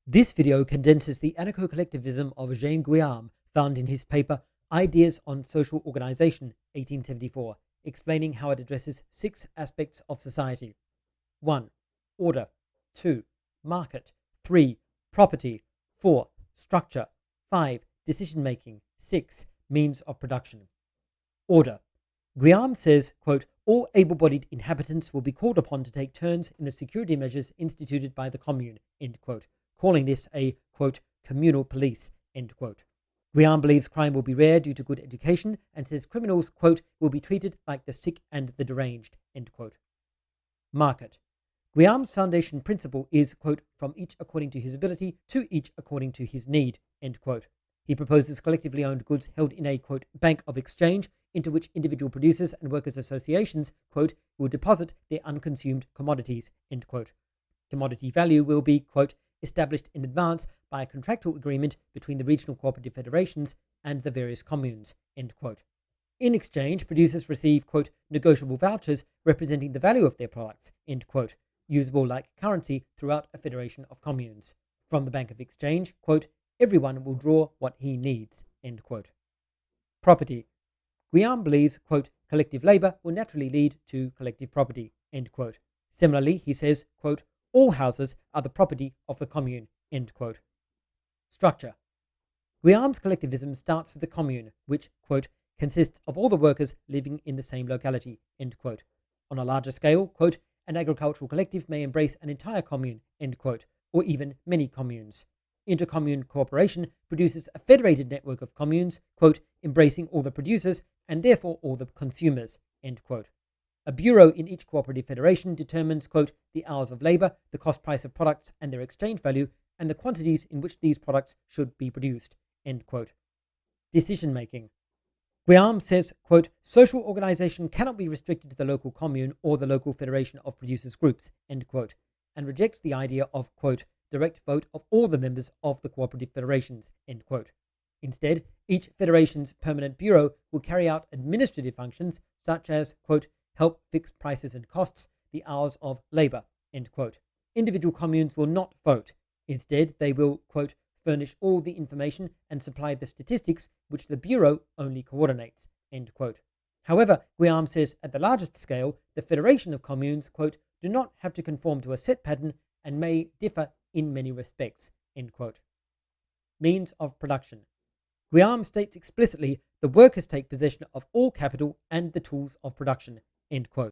This video condenses the anarcho-collectivism of Jean Guillaume, found in his paper Ideas on Social Organization, 1874, explaining how it addresses 6 aspects of society. 1. Order. 2. Market. 3. Property. 4. Structure. 5. Decision-making. 6. Means of production. Order. Guillaume says, quote, all able-bodied inhabitants will be called upon to take turns in the security measures instituted by the commune, end quote, calling this a, quote, communal police, end quote. Guillaume believes crime will be rare due to good education and says criminals, quote, will be treated like the sick and the deranged, end quote. Market. Guillaume's foundation principle is, quote, from each according to his ability to each according to his need, end quote. He proposes collectively owned goods held in a, quote, bank of exchange into which individual producers and workers' associations, quote, will deposit their unconsumed commodities, end quote. Commodity value will be, quote, established in advance by a contractual agreement between the regional cooperative federations and the various communes, end quote. In exchange, producers receive, quote, negotiable vouchers representing the value of their products, end quote, usable like currency throughout a federation of communes. From the bank of exchange, quote, everyone will draw what he needs, end quote. Property. Guillaume believes, quote, collective labor will naturally lead to collective property, end quote. Similarly, he says, quote, all houses are the property of the commune, end quote. Structure. Guillaume's collectivism starts with the commune, which, quote, consists of all the workers living in the same locality, end quote. On a larger scale, quote, an agricultural collective may embrace an entire commune, end quote, or even many communes. Intercommune cooperation produces a federated network of communes, quote, embracing all the producers and therefore all the consumers, end quote. A bureau in each cooperative federation determines, quote, the hours of labor, the cost price of products and their exchange value, and the quantities in which these products should be produced, end quote. Decision-making. Guillaume says, quote, social organization cannot be restricted to the local commune or the local federation of producers groups, end quote, and rejects the idea of, quote, direct vote of all the members of the cooperative federations, end quote. Instead, each federation's permanent bureau will carry out administrative functions such as, quote, help fix prices and costs, the hours of labor, end quote. Individual communes will not vote. Instead, they will, quote, furnish all the information and supply the statistics which the bureau only coordinates, end quote. However, Guillaume says at the largest scale, the federation of communes, quote, do not have to conform to a set pattern and may differ in many respects, end quote. Means of production. Guillaume states explicitly the workers take possession of all capital and the tools of production, end quote.